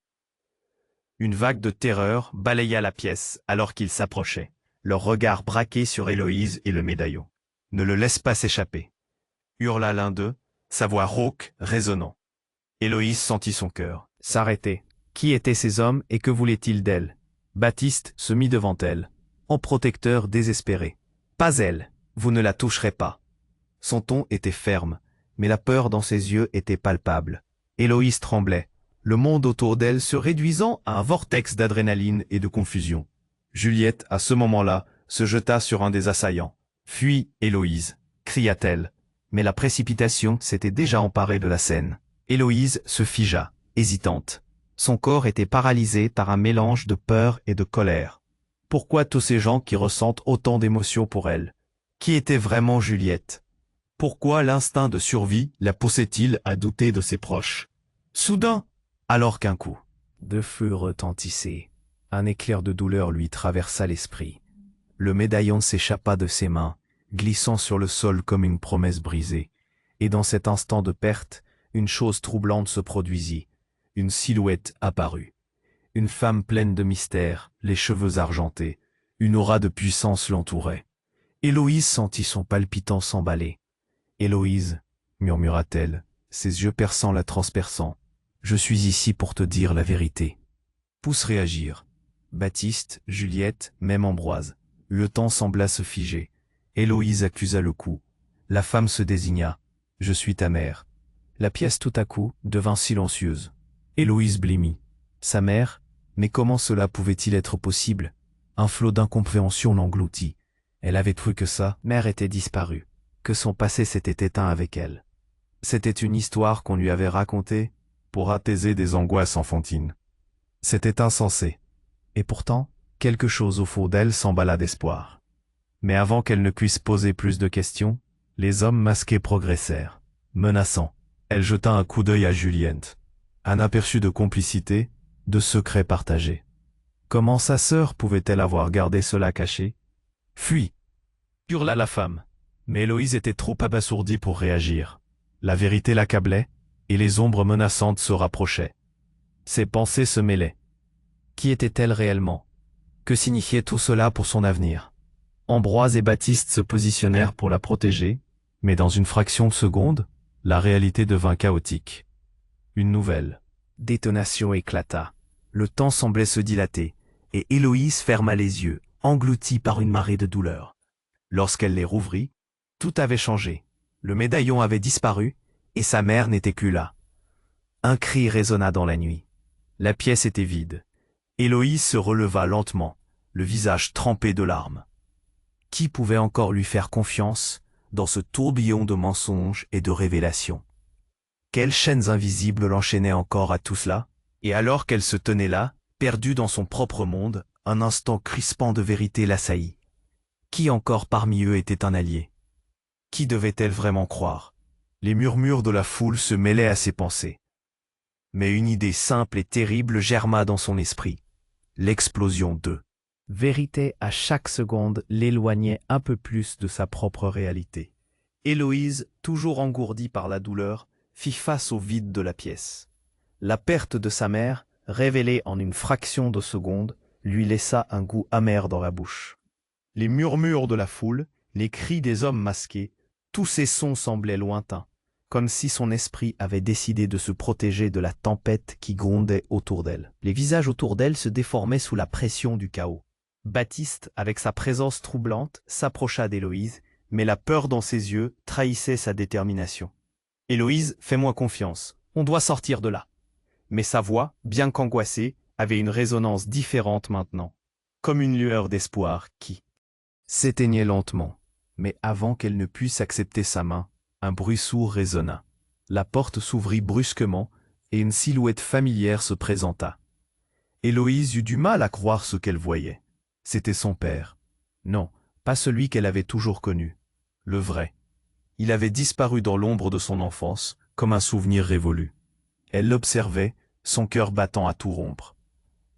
Une vague de terreur balaya la pièce alors qu'ils s'approchaient, leur regard braqué sur Héloïse et le médaillon. « Ne le laisse pas s'échapper » hurla l'un d'eux, sa voix rauque, résonnant. Héloïse sentit son cœur s'arrêter. Qui étaient ces hommes et que voulaient-ils d'elle? Baptiste se mit devant elle, en protecteur désespéré. « Pas elle, vous ne la toucherez pas. » Son ton était ferme, mais la peur dans ses yeux était palpable. Héloïse tremblait, le monde autour d'elle se réduisant à un vortex d'adrénaline et de confusion. Juliette, à ce moment-là, se jeta sur un des assaillants. « Fuis, Héloïse » cria-t-elle, mais la précipitation s'était déjà emparée de la scène. Héloïse se figea, hésitante. Son corps était paralysé par un mélange de peur et de colère. Pourquoi tous ces gens qui ressentent autant d'émotions pour elle? Qui était vraiment Juliette? Pourquoi l'instinct de survie la poussait-il à douter de ses proches? Soudain, alors qu'un coup de feu retentissait, Un éclair de douleur lui traversa l'esprit. Le médaillon s'échappa de ses mains, glissant sur le sol comme une promesse brisée. Et dans cet instant de perte, une chose troublante se produisit. Une silhouette apparut. Une femme pleine de mystère, les cheveux argentés. Une aura de puissance l'entourait. Héloïse sentit son palpitant s'emballer. « Héloïse, murmura-t-elle, ses yeux perçants la transperçant. Je suis ici pour te dire la vérité. » Tous réagirent. Baptiste, Juliette, même Ambroise. Le temps sembla se figer. Héloïse accusa le coup. La femme se désigna. « Je suis ta mère. » La pièce tout à coup devint silencieuse. Héloïse blêmit. Sa mère? Mais comment cela pouvait-il être possible? Un flot d'incompréhension l'engloutit. Elle avait cru que sa mère était disparue, que son passé s'était éteint avec elle. C'était une histoire qu'on lui avait racontée pour apaiser des angoisses enfantines. C'était insensé. Et pourtant, quelque chose au fond d'elle s'emballa d'espoir. Mais avant qu'elle ne puisse poser plus de questions, les hommes masqués progressèrent. Menaçant, elle jeta un coup d'œil à Juliette. Un aperçu de complicité, de secrets partagés. Comment sa sœur pouvait-elle avoir gardé cela caché? Fuis! Hurla la femme. Mais Héloïse était trop abasourdie pour réagir. La vérité l'accablait, et les ombres menaçantes se rapprochaient. Ses pensées se mêlaient. Qui était-elle réellement? Que signifiait tout cela pour son avenir? Ambroise et Baptiste se positionnèrent pour la protéger, mais dans une fraction de seconde, la réalité devint chaotique. Une nouvelle détonation éclata. Le temps semblait se dilater, et Héloïse ferma les yeux, engloutie par une marée de douleur. Lorsqu'elle les rouvrit, tout avait changé. Le médaillon avait disparu, et sa mère n'était plus là. Un cri résonna dans la nuit. La pièce était vide. Héloïse se releva lentement, le visage trempé de larmes. Qui pouvait encore lui faire confiance dans ce tourbillon de mensonges et de révélations? Quelles chaînes invisibles l'enchaînaient encore à tout cela? Et alors qu'elle se tenait là, perdue dans son propre monde, un instant crispant de vérité l'assaillit. Qui encore parmi eux était un allié? Qui devait-elle vraiment croire? Les murmures de la foule se mêlaient à ses pensées. Mais une idée simple et terrible germa dans son esprit. L'explosion de vérité à chaque seconde l'éloignait un peu plus de sa propre réalité. Héloïse, toujours engourdie par la douleur, fit face au vide de la pièce. La perte de sa mère, révélée en une fraction de seconde, lui laissa un goût amer dans la bouche. Les murmures de la foule, les cris des hommes masqués, tous ces sons semblaient lointains, comme si son esprit avait décidé de se protéger de la tempête qui grondait autour d'elle. Les visages autour d'elle se déformaient sous la pression du chaos. Baptiste, avec sa présence troublante, s'approcha d'Héloïse, mais la peur dans ses yeux trahissait sa détermination. « Héloïse, fais-moi confiance, on doit sortir de là. » Mais sa voix, bien qu'angoissée, avait une résonance différente maintenant, comme une lueur d'espoir qui s'éteignait lentement. Mais avant qu'elle ne puisse accepter sa main, un bruit sourd résonna. La porte s'ouvrit brusquement et une silhouette familière se présenta. Héloïse eut du mal à croire ce qu'elle voyait. C'était son père. Non, pas celui qu'elle avait toujours connu. Le vrai. Il avait disparu dans l'ombre de son enfance, comme un souvenir révolu. Elle l'observait, son cœur battant à tout rompre.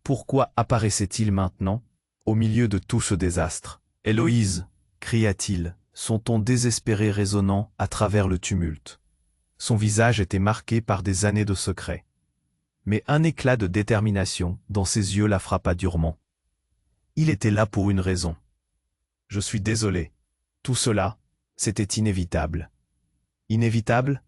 Pourquoi apparaissait-il maintenant, au milieu de tout ce désastre? « Héloïse !» cria-t-il, son ton désespéré résonnant à travers le tumulte. Son visage était marqué par des années de secret. Mais un éclat de détermination dans ses yeux la frappa durement. Il était là pour une raison. « Je suis désolé. Tout cela, c'était inévitable. » Inévitable?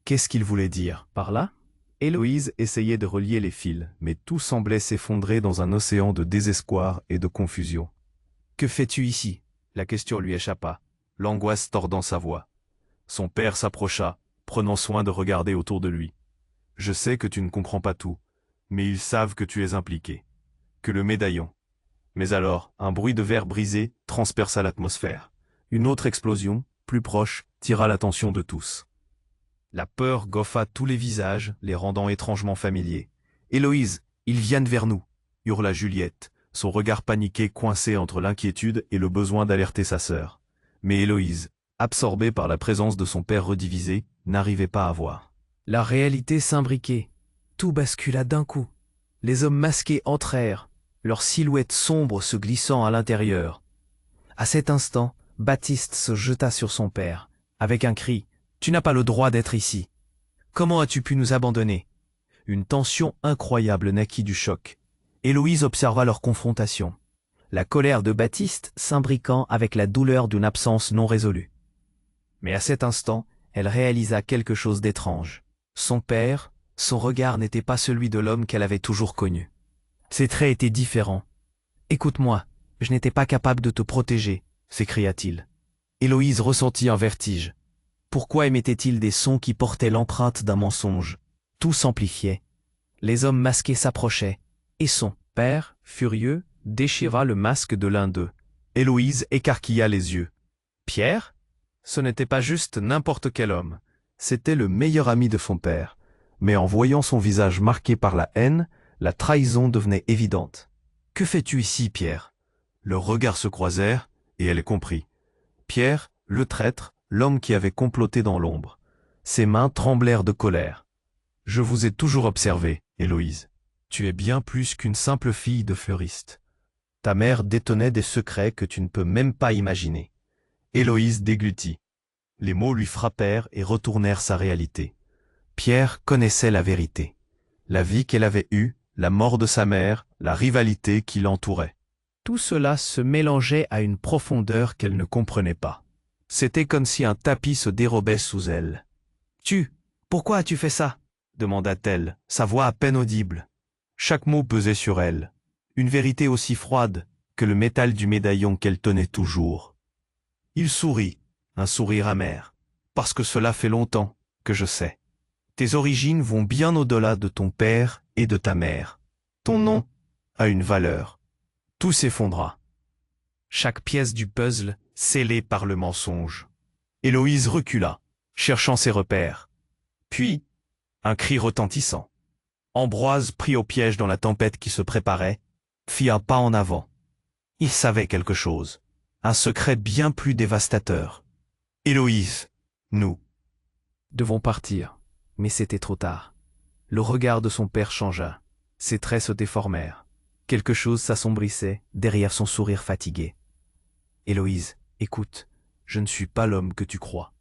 Qu'est-ce qu'il voulait dire par là? Héloïse essayait de relier les fils, mais tout semblait s'effondrer dans un océan de désespoir et de confusion. « Que fais-tu ici ?» La question lui échappa, l'angoisse tordant sa voix. Son père s'approcha, prenant soin de regarder autour de lui. « Je sais que tu ne comprends pas tout, mais ils savent que tu es impliqué. Que le médaillon. » Mais alors, un bruit de verre brisé transperça l'atmosphère. Une autre explosion, plus proche, tira l'attention de tous. La peur goffa tous les visages, les rendant étrangement familiers. « Héloïse, ils viennent vers nous !» hurla Juliette, son regard paniqué coincé entre l'inquiétude et le besoin d'alerter sa sœur. Mais Héloïse, absorbée par la présence de son père redivisé, n'arrivait pas à voir. La réalité s'imbriquait. Tout bascula d'un coup. Les hommes masqués entrèrent. leur silhouette sombre se glissant à l'intérieur. À cet instant, Baptiste se jeta sur son père, avec un cri. « Tu n'as pas le droit d'être ici. Comment as-tu pu nous abandonner ?» Une tension incroyable naquit du choc. Héloïse observa leur confrontation, la colère de Baptiste s'imbriquant avec la douleur d'une absence non résolue. Mais à cet instant, elle réalisa quelque chose d'étrange. Son père, son regard n'était pas celui de l'homme qu'elle avait toujours connu. Ses traits étaient différents. « Écoute-moi, je n'étais pas capable de te protéger », s'écria-t-il. Héloïse ressentit un vertige. Pourquoi émettait-il des sons qui portaient l'empreinte d'un mensonge? Tout s'amplifiait. Les hommes masqués s'approchaient, et son père, furieux, déchira le masque de l'un d'eux. Héloïse écarquilla les yeux. Pierre? Ce n'était pas juste n'importe quel homme. C'était le meilleur ami de son père. Mais en voyant son visage marqué par la haine, la trahison devenait évidente. « Que fais-tu ici, Pierre ?» Leurs regards se croisèrent, et elle comprit. Pierre, le traître, l'homme qui avait comploté dans l'ombre. Ses mains tremblèrent de colère. « Je vous ai toujours observé, Héloïse. Tu es bien plus qu'une simple fille de fleuriste. Ta mère détenait des secrets que tu ne peux même pas imaginer. » Héloïse déglutit. Les mots lui frappèrent et retournèrent sa réalité. Pierre connaissait la vérité. La vie qu'elle avait eue, la mort de sa mère, la rivalité qui l'entourait. Tout cela se mélangeait à une profondeur qu'elle ne comprenait pas. C'était comme si un tapis se dérobait sous elle. « Pourquoi as-tu fait ça ?» demanda-t-elle, sa voix à peine audible. Chaque mot pesait sur elle. Une vérité aussi froide que le métal du médaillon qu'elle tenait toujours. Il sourit, un sourire amer. « Parce que cela fait longtemps que je sais. Tes origines vont bien au-delà de ton père et de ta mère. Ton nom a une valeur. » Tout s'effondra. Chaque pièce du puzzle scellée par le mensonge. Héloïse recula, cherchant ses repères. Puis, un cri retentissant. Ambroise, pris au piège dans la tempête qui se préparait, fit un pas en avant. Il savait quelque chose, un secret bien plus dévastateur. « Héloïse, nous devons partir. » Mais c'était trop tard. Le regard de son père changea. Ses traits se déformèrent. Quelque chose s'assombrissait derrière son sourire fatigué. « Héloïse, écoute, je ne suis pas l'homme que tu crois. »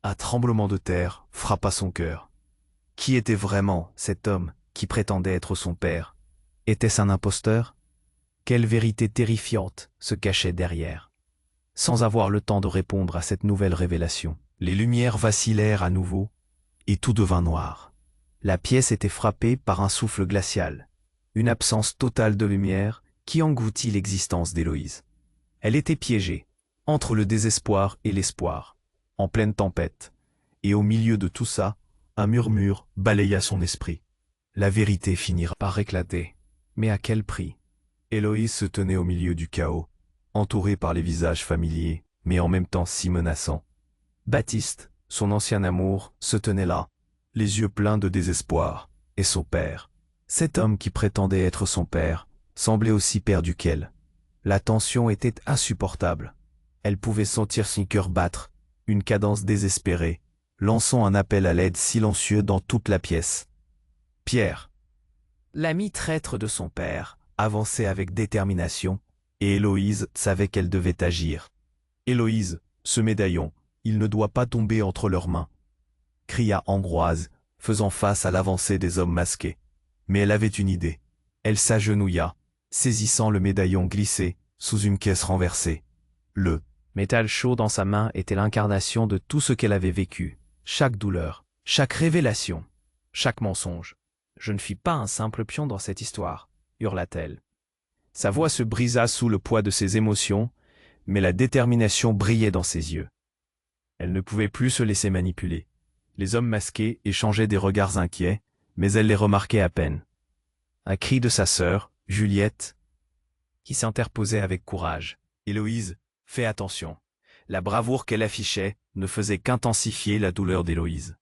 Un tremblement de terre frappa son cœur. Qui était vraiment cet homme qui prétendait être son père? Était-ce un imposteur? Quelle vérité terrifiante se cachait derrière? Sans avoir le temps de répondre à cette nouvelle révélation, les lumières vacillèrent à nouveau et tout devint noir. La pièce était frappée par un souffle glacial, une absence totale de lumière qui engloutit l'existence d'Héloïse. Elle était piégée, entre le désespoir et l'espoir, en pleine tempête, et au milieu de tout ça, un murmure balaya son esprit. La vérité finira par éclater, mais à quel prix? Héloïse se tenait au milieu du chaos, entourée par les visages familiers, mais en même temps si menaçants. Baptiste, son ancien amour, se tenait là, les yeux pleins de désespoir, et son père. Cet homme qui prétendait être son père semblait aussi perdu qu'elle. La tension était insupportable. Elle pouvait sentir son cœur battre, une cadence désespérée, lançant un appel à l'aide silencieux dans toute la pièce. Pierre, l'ami traître de son père, avançait avec détermination, et Héloïse savait qu'elle devait agir. « Héloïse, ce médaillon, il ne doit pas tomber entre leurs mains !» cria Ambroise, faisant face à l'avancée des hommes masqués. Mais elle avait une idée. Elle s'agenouilla, saisissant le médaillon glissé sous une caisse renversée. Le métal chaud dans sa main était l'incarnation de tout ce qu'elle avait vécu. Chaque douleur, chaque révélation, chaque mensonge. « Je ne suis pas un simple pion dans cette histoire », hurla-t-elle. Sa voix se brisa sous le poids de ses émotions, mais la détermination brillait dans ses yeux. Elle ne pouvait plus se laisser manipuler. Les hommes masqués échangeaient des regards inquiets, mais elle les remarquait à peine. Un cri de sa sœur, Juliette, qui s'interposait avec courage. « Héloïse, fais attention. » La bravoure qu'elle affichait ne faisait qu'intensifier la douleur d'Héloïse.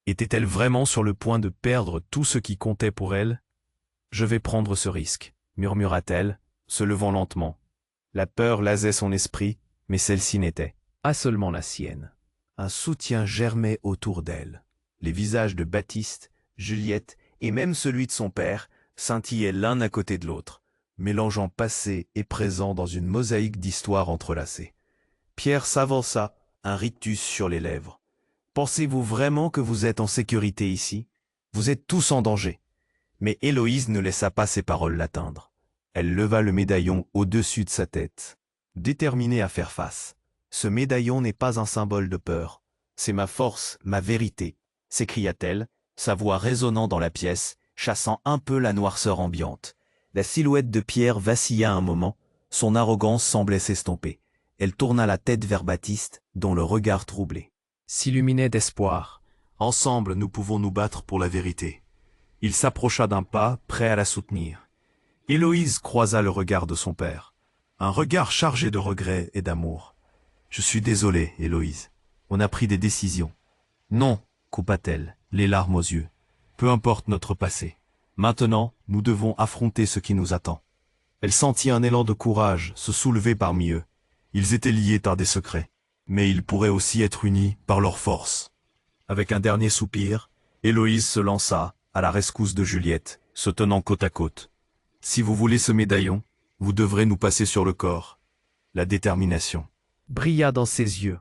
Était-elle vraiment sur le point de perdre tout ce qui comptait pour elle? « Je vais prendre ce risque, » murmura-t-elle, se levant lentement. La peur lasait son esprit, mais celle-ci n'était pas seulement la sienne. Un soutien germait autour d'elle. Les visages de Baptiste, Juliette et même celui de son père scintillaient l'un à côté de l'autre. mélangeant passé et présent dans une mosaïque d'histoires entrelacées. Pierre s'avança, un rictus sur les lèvres. Pensez-vous vraiment que vous êtes en sécurité ici? Vous êtes tous en danger. Mais Héloïse ne laissa pas ses paroles l'atteindre. Elle leva le médaillon au-dessus de sa tête, déterminée à faire face. Ce médaillon n'est pas un symbole de peur. C'est ma force, ma vérité, s'écria-t-elle, sa voix résonnant dans la pièce, chassant un peu la noirceur ambiante. La silhouette de Pierre vacilla un moment, son arrogance semblait s'estomper. Elle tourna la tête vers Baptiste, dont le regard troublé s'illuminait d'espoir. Ensemble, nous pouvons nous battre pour la vérité. Il s'approcha d'un pas, prêt à la soutenir. Héloïse croisa le regard de son père. Un regard chargé de regret et d'amour. « Je suis désolé, Héloïse. On a pris des décisions. »« Non, coupa-t-elle, les larmes aux yeux. Peu importe notre passé. Maintenant, nous devons affronter ce qui nous attend. » Elle sentit un élan de courage se soulever parmi eux. Ils étaient liés par des secrets, mais ils pourraient aussi être unis par leur force. Avec un dernier soupir, Héloïse se lança à la rescousse de Juliette, se tenant côte à côte. « Si vous voulez ce médaillon, vous devrez nous passer sur le corps. » La détermination brilla dans ses yeux.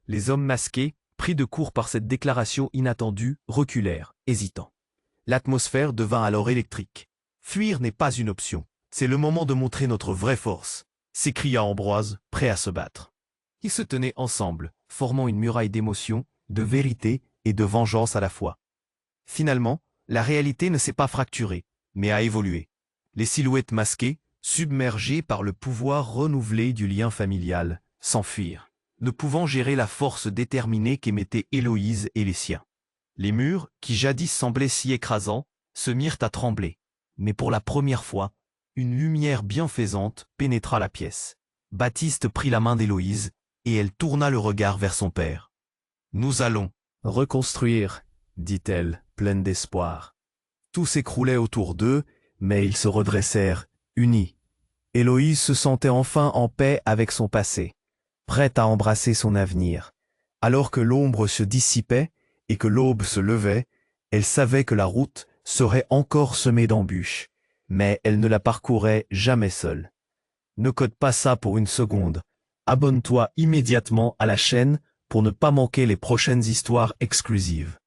Les hommes masqués, pris de court par cette déclaration inattendue, reculèrent, hésitants. L'atmosphère devint alors électrique. « Fuir n'est pas une option. C'est le moment de montrer notre vraie force », s'écria Ambroise, prêt à se battre. Ils se tenaient ensemble, formant une muraille d'émotions, de vérité et de vengeance à la fois. Finalement, la réalité ne s'est pas fracturée, mais a évolué. Les silhouettes masquées, submergées par le pouvoir renouvelé du lien familial, s'enfuirent, ne pouvant gérer la force déterminée qu'émettaient Héloïse et les siens. Les murs, qui jadis semblaient si écrasants, se mirent à trembler. Mais pour la première fois, une lumière bienfaisante pénétra la pièce. Baptiste prit la main d'Héloïse, et elle tourna le regard vers son père. « Nous allons reconstruire, » dit-elle, pleine d'espoir. Tout s'écroulait autour d'eux, mais ils se redressèrent, unis. Héloïse se sentait enfin en paix avec son passé, prête à embrasser son avenir. Alors que l'ombre se dissipait et que l'aube se levait, elle savait que la route serait encore semée d'embûches, mais elle ne la parcourait jamais seule. Ne code pas ça pour une seconde. Abonne-toi immédiatement à la chaîne pour ne pas manquer les prochaines histoires exclusives.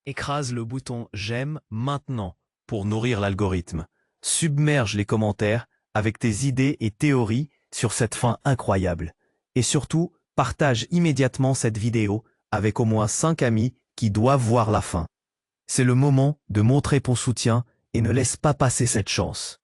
Écrase le bouton j'aime maintenant pour nourrir l'algorithme. Submerge les commentaires avec tes idées et théories sur cette fin incroyable. Et surtout, partage immédiatement cette vidéo avec au moins 5 amis qui doivent voir la fin. C'est le moment de montrer ton soutien et ne laisse pas passer cette chance.